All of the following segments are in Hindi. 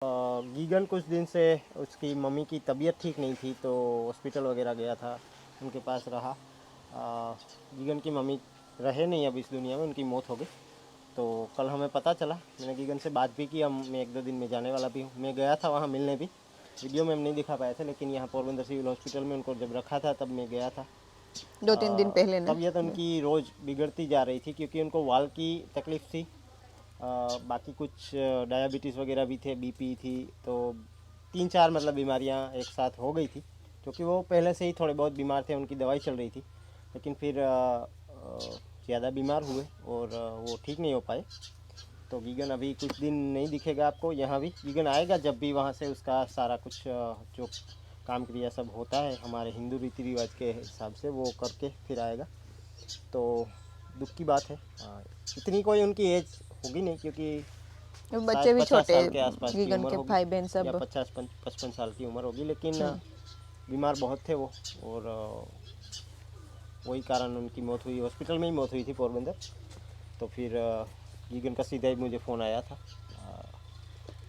गीगन कुछ दिन से उसकी मम्मी की तबीयत ठीक नहीं थी तो हॉस्पिटल वगैरह गया था, उनके पास रहा। गीगन की मम्मी रहे नहीं अब इस दुनिया में, उनकी मौत हो गई। तो कल हमें पता चला, मैंने गीगन से बात भी की। मैं 1-2 दिन में जाने वाला भी हूँ। मैं गया था वहाँ मिलने भी, वीडियो में हम नहीं दिखा पाए थे, लेकिन यहाँ पोरबंदर सिविल हॉस्पिटल में उनको जब रखा था तब मैं गया था। 2-3 दिन पहले ना। तबीयत उनकी रोज़ बिगड़ती जा रही थी क्योंकि उनको वाल की तकलीफ़ थी। बाकी कुछ डायबिटीज़ वगैरह भी थे, बीपी थी, तो 3-4 मतलब बीमारियां एक साथ हो गई थी, क्योंकि वो पहले से ही थोड़े बहुत बीमार थे, उनकी दवाई चल रही थी। लेकिन फिर ज़्यादा बीमार हुए और वो ठीक नहीं हो पाए। तो गीगन अभी कुछ दिन नहीं दिखेगा आपको यहाँ भी। गीगन आएगा जब भी वहाँ से उसका सारा कुछ जो काम क्रिया सब होता है हमारे हिंदू रीति रिवाज के हिसाब से वो करके फिर आएगा। तो दुख की बात है। इतनी कोई उनकी एज होगी नहीं, क्योंकि बच्चे भी 50 छोटे, साल के आसपास की गीगन उम्र के होगी, भाई बहन या सब। 50-55 साल की उम्र होगी। लेकिन बीमार बहुत थे वो, और वही कारण उनकी मौत हुई, हॉस्पिटल में ही मौत हुई थी पोरबंदर। तो फिर गीगन का सीधा ही मुझे फ़ोन आया था।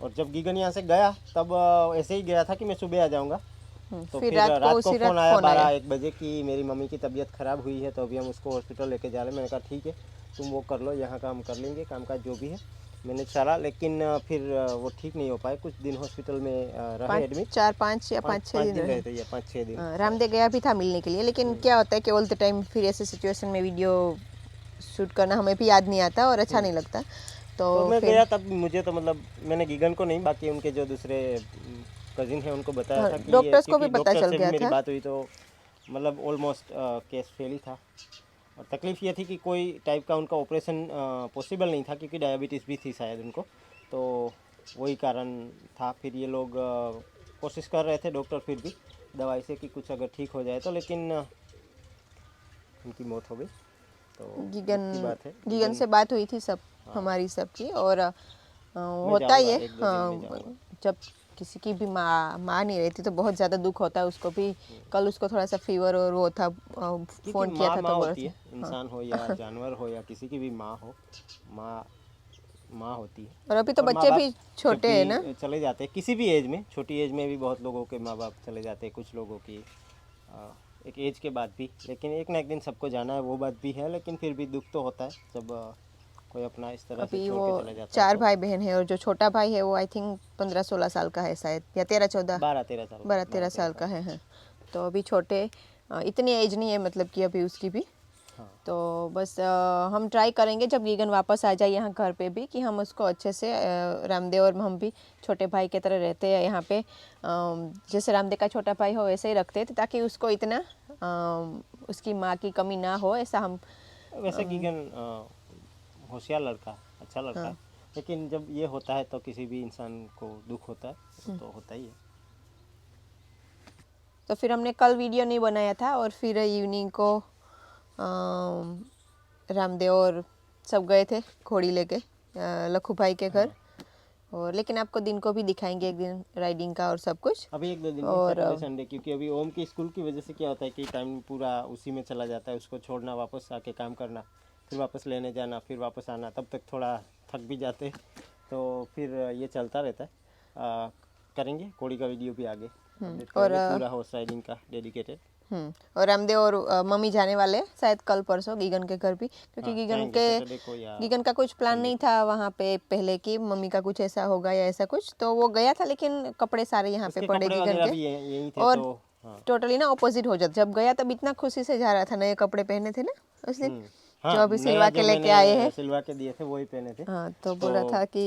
और जब गीगन यहाँ से गया तब ऐसे ही गया था कि मैं सुबह आ जाऊँगा। तो फिर फिर रात को उसी फ़ोन रात आया फोन आया। 12-1 बजे कि मेरी मम्मी की तबीयत ख़राब हुई है, तो अभी हम उसको हॉस्पिटल लेके जा रहे हैं। मैंने कहा ठीक है, तुम वो कर लो, यहाँ का हम कर लेंगे, काम काज जो भी है मैंने चला। लेकिन फिर वो ठीक नहीं हो पाए, कुछ दिन हॉस्पिटल में रहे एडमिट। 4-5 या 5-6 5 दिन दिन रहे। रहते या 5-6 दिन। रामदेव गया भी था मिलने के लिए, लेकिन क्या होता है कि ऑल द टाइम फिर ऐसे सिचुएशन में वीडियो शूट करना हमें भी याद नहीं आता और अच्छा नहीं लगता। तो तो मैं फिर गया तब, मुझे तो मतलब मैंने गीगन को नहीं, बाकी उनके जो दूसरे कजिन हैं उनको बताया था कि ये, डॉक्टर्स को भी क्योंकि पता डॉक्टर चल से भी गया मेरी था। बात हुई तो मतलब ऑलमोस्ट केस फेल ही था। और तकलीफ़ ये थी कि कोई टाइप का उनका ऑपरेशन पॉसिबल नहीं था, क्योंकि डायबिटीज़ भी थी शायद उनको। तो वही कारण था। फिर ये लोग कोशिश कर रहे थे डॉक्टर फिर भी दवाई से कि कुछ अगर ठीक हो जाए तो, लेकिन उनकी मौत हो गई। तो दुख की बात है। गीगन से बात हुई थी सब, हाँ, हमारी सबकी। और मैं होता ही जाऊँगा, है, 1-2 दिन में जाऊँगा। जब किसी की भी माँ नहीं रहती तो बहुत ज़्यादा दुख होता है उसको भी। कल उसको थोड़ा सा फीवर और वो था, क्योंकि फ़ोन किया माँ था माँ तो बोला होती था। है, इंसान हो या जानवर हो या किसी की भी माँ हो, माँ माँ होती है। और अभी तो और माँ बच्चे बाप भी जब छोटे हैं ना। भी चले जाते हैं किसी भी एज में, छोटी एज में भी बहुत लोगों के माँ बाप चले जाते हैं, कुछ लोगों की एक एज के बाद भी। लेकिन एक ना एक दिन सबको जाना है, वो बात भी है। लेकिन फिर भी दुख तो होता है जब कोई अपना इस तरह से अभी छोड़ वो के चला जाता है 4 तो। भाई बहन है, और जो छोटा भाई है वो आई थिंक 15-16 साल का है शायद, या 13-14, 12-13 साल का, 12-13 12-13 साल साल का है। हाँ, तो अभी छोटे, इतनी एज नहीं है मतलब कि अभी उसकी भी। हाँ। तो बस हम ट्राई करेंगे जब गीगन वापस आ जाए यहाँ घर पे भी, कि हम उसको अच्छे से, रामदेव और हम भी छोटे भाई की तरह रहते हैं यहाँ पे। जैसे रामदेव का छोटा भाई हो वैसे ही रखते थे, ताकि उसको इतना उसकी माँ की कमी ना हो, ऐसा हम। वैसे गीगन होशियार लड़का, अच्छा लड़का है। हाँ। लेकिन जब ये होता है तो किसी भी इंसान को दुख होता है, वो तो होता ही है। तो फिर हमने कल वीडियो नहीं बनाया था, और फिर इवनिंग को रामदेव और सब गए थे घोड़ी लेके लखू भाई के घर। हाँ, और लेकिन आपको दिन को भी दिखाएंगे एक दिन राइडिंग का और सब कुछ। अभी 1-2 दिन में, और सैटरडे संडे, क्योंकि अभी ओम की स्कूल की वजह से क्या होता है कि टाइम पूरा उसी में चला जाता है। उसको छोड़ना, वापस आके काम करना, फिर वापस लेने जाना, फिर वापस आना, तब तक थोड़ा थक भी जाते हैं। तो फिर ये चलता रहता है। करेंगे घोड़ी का वीडियो भी आगे अपडेट और करेंगे, पूरा हॉर्स राइडिंग का डेडिकेटेड। और रामदेव और मम्मी जाने वाले हैं शायद कल परसों गीगन के घर भी, क्योंकि हाँ, जाएंगे सैटरडे को या गीगन का कुछ प्लान संडे नहीं को। था वहाँ पे पहले कि मम्मी का कुछ ऐसा होगा या ऐसा कुछ, तो वो गया था। लेकिन कपड़े सारे यहाँ पे उसके पड़े कपड़े गीगन वगैरह के। भी यहीं थे और तो। हाँ। टोटली ना ऑपोजिट हो जाता, जब गया तब इतना खुशी से जा रहा था, नए कपड़े पहने थे ना उस दिन, जो हाँ, अभी नया सिलवा के जो लेके आए मैंने हैं। सिलवा के दिए थे वही पहने थे। हाँ, तो तो बोल रहा था कि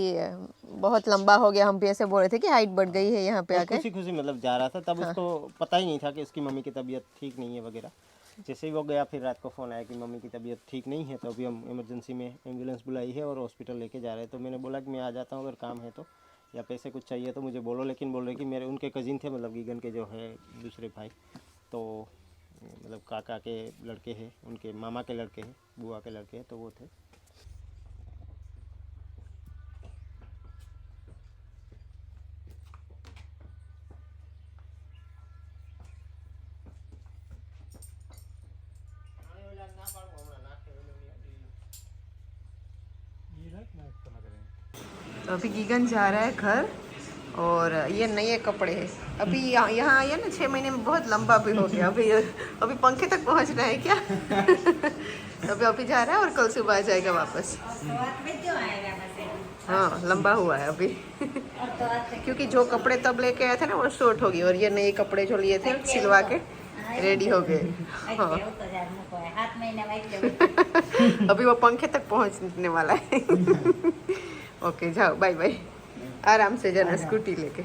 बहुत लंबा हो गया, हम भी ऐसे बोल रहे थे कि हाइट बढ़ गई है यहाँ पे बहुत आके। खुशी खुशी मतलब जा रहा था। तब उसको पता ही नहीं था कि उसकी मम्मी की तबीयत ठीक नहीं है वगैरह। जैसे ही वो गया, फिर रात को फ़ोन आया कि मम्मी की तबीयत ठीक नहीं है, तो अभी हम इमरजेंसी में एम्बुलेंस बुलाई है और हॉस्पिटल लेके जा रहे हैं। तो मैंने बोला कि मैं आ जाता हूँ, अगर काम है तो, या पैसे कुछ चाहिए तो मुझे बोलो। लेकिन बोल रहे कि मेरे उनके कज़िन थे, मतलब गीगन के जो है दूसरे भाई, तो मतलब काका के लड़के हैं, उनके मामा के लड़के हैं, बुआ के लड़के हैं, तो वो थे। तो अभी गीगन जा रहा है घर, और ये नए कपड़े हैं। अभी यहाँ आए ना 6 महीने में बहुत लंबा भी हो गया। अभी पंखे तक पहुँचना है क्या? अभी जा रहा है और कल सुबह आ जाएगा वापस। हाँ लंबा हुआ है अभी। क्योंकि जो कपड़े तब लेके आए थे ना वो शॉर्ट हो गए, और ये नए कपड़े जो लिए थे सिलवा के रेडी हो गए। हाँ अभी वो पंखे तक पहुंचने वाला है। ओके जाओ बाय बाय, आराम से जाना स्कूटी लेके।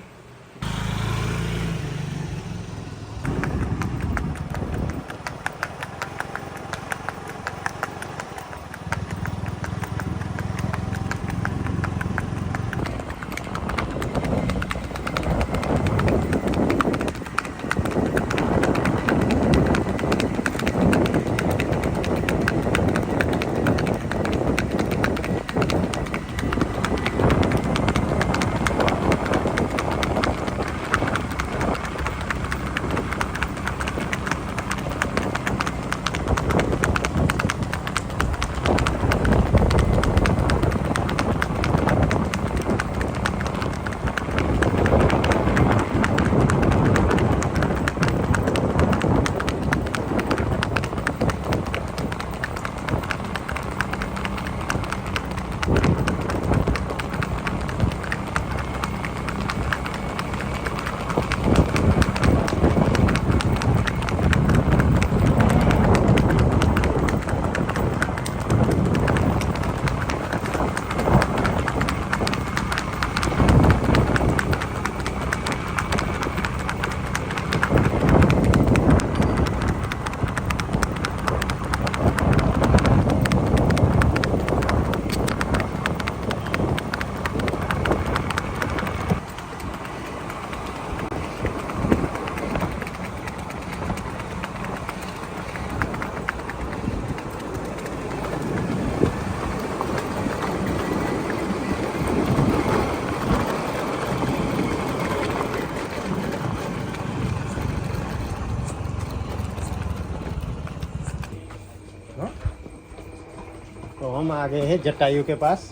तो हम आ गए हैं जटायु के पास।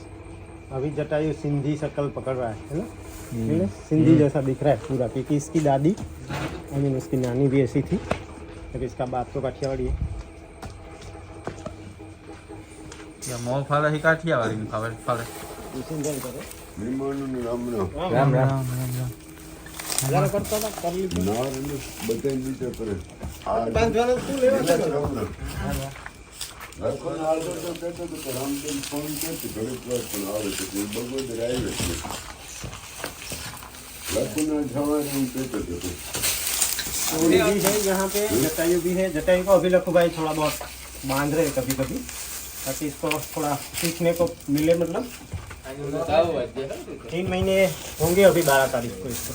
अभी जटायु सिंधी शक्ल पकड़ रहा है ना, सिंधी जैसा दिख रहा है पूरा, क्योंकि इसकी दादी आई मीन उसकी नानी भी ऐसी थी, लेकिन इसका बाप तो काठियावाड़ी है। मोह फाले ही काठियावाड़ी में फाले फाले सिंधन करे राम राम राम जरा करता था कर ली बताई नीचे करे पांच वाला तू लेवा લખન આવતો તો કહેતો તો રામચંદ્ર ફોન કરતી ઘડીક વાર પણ આવે તો તે બગોદર આવી છે લખન જવાનું હું કહેતો હતો पूरी भी है यहाँ पे, जटायु भी है। जटायु को अभी लखू भाई थोड़ा बहुत बांध रहे कभी कभी, ताकि इसको थोड़ा सीखने को मिले। मतलब 3 महीने होंगे अभी 12 तारीख को इसको।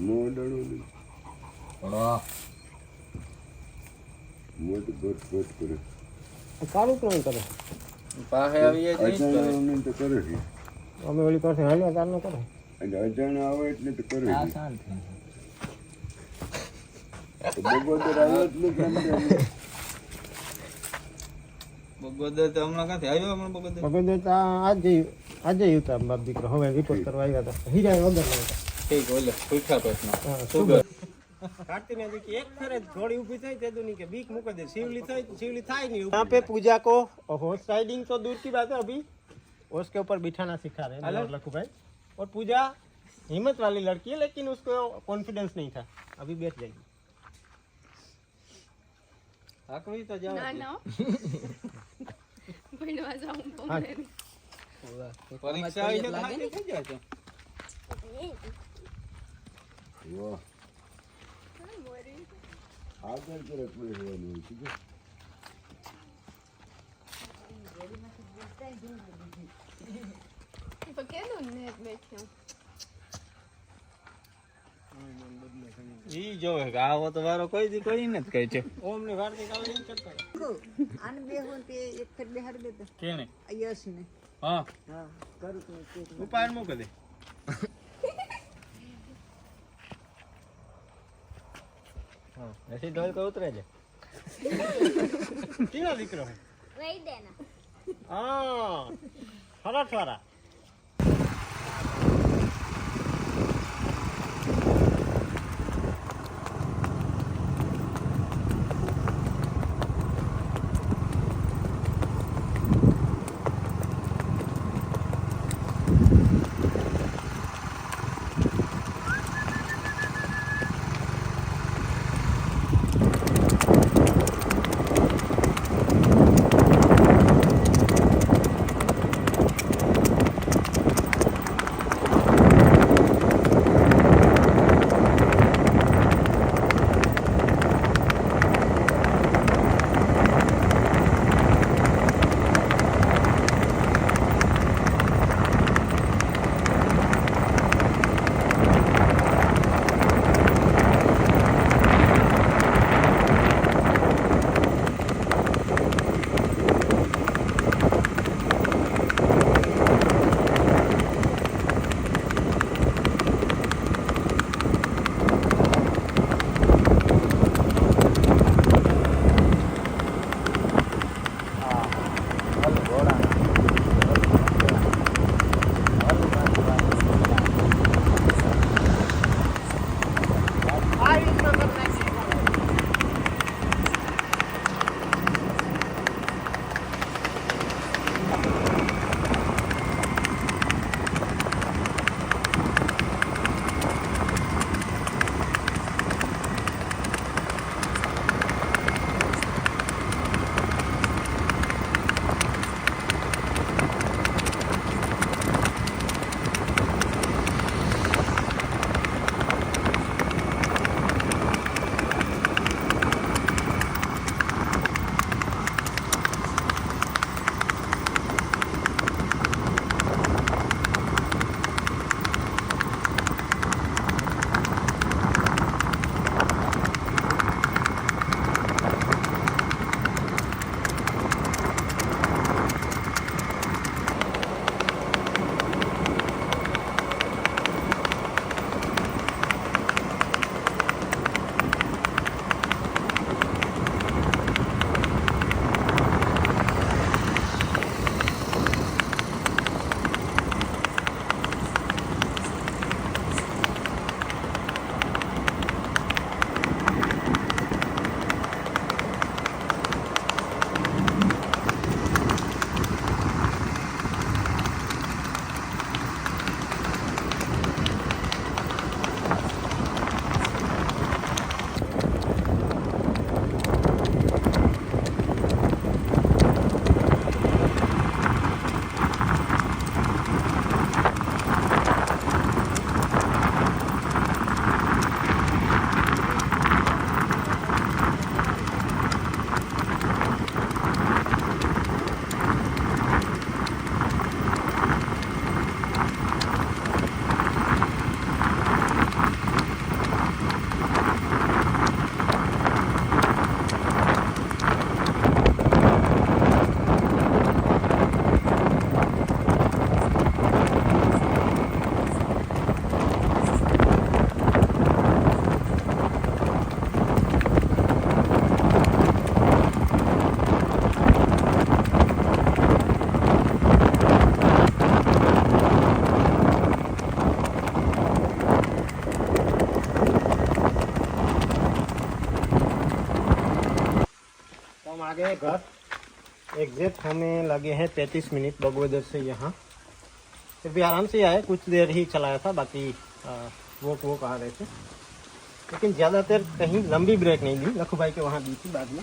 મોડણો મોટ બટ બટ કરે સારું કોણ કરે પાસે આવીએ અજાણ્યાઓને તો કરે છે અમે ઓલી પાસે હાલ્યા તાર ન કરે અને અજાણ્યા આવે એટલે તો કરે છે શાંત તો બગોદર આવ્યો જ નહીં કેમ કે બગોદર તો હમણાં ક્યાંથી આવ્યો હમણાં બગોદર બગોદર આજે હતા બાપ દીકરો, હવે રિપોર્ટ કરવા આવ્યા હતા હીરા વગર હતા। ઠીક ઓલે પૂછા પ્રશ્ન સુગર काटती नहीं देखिए, एक फेरे थोड़ी ऊपी थी ते दुनी के बीक मुक दे, शिवली थाई नहीं। यहाँ पे पूजा को हॉर्स राइडिंग तो दूर की बात है, अभी हॉर्स के ऊपर बिठाना सिखा रहे हैं लखू भाई। और पूजा हिम्मत वाली लड़की है, लेकिन उसको कॉन्फिडेंस नहीं था, अभी बैठ जाएगी। આકવી તો જાવ ના ના ભણવા જાઉં તો હા। મને પરીક્ષા આવી છે તો હાથે થઈ જાય છે વાહ આગળ તરફ રહેવાનું હોય છે તો કેનું નેટ બેઠ્યો ઈ જોવે કે આવો તો વારો કોઈ દી કોઈ નથી કહે છે ओम ने वार के काले नहीं चढ़ता આને બેહું તે એક ફેર બેહાડ દે તો કેને યસ ને હા હા કરું તો તે ઉપાડ મૂક દે ऐसे डोल को उतरे जा तीनों દીકરો है वही देना हाँ खरा खरा आ गए घर एग्जैक्ट हमें लगे हैं 35 मिनट बगोदर से यहाँ फिर भी आराम से आए कुछ देर ही चलाया था बाकी वो कहा रहे थे लेकिन ज़्यादातर कहीं लंबी ब्रेक नहीं ली लखू भाई के वहाँ दी थी बाद में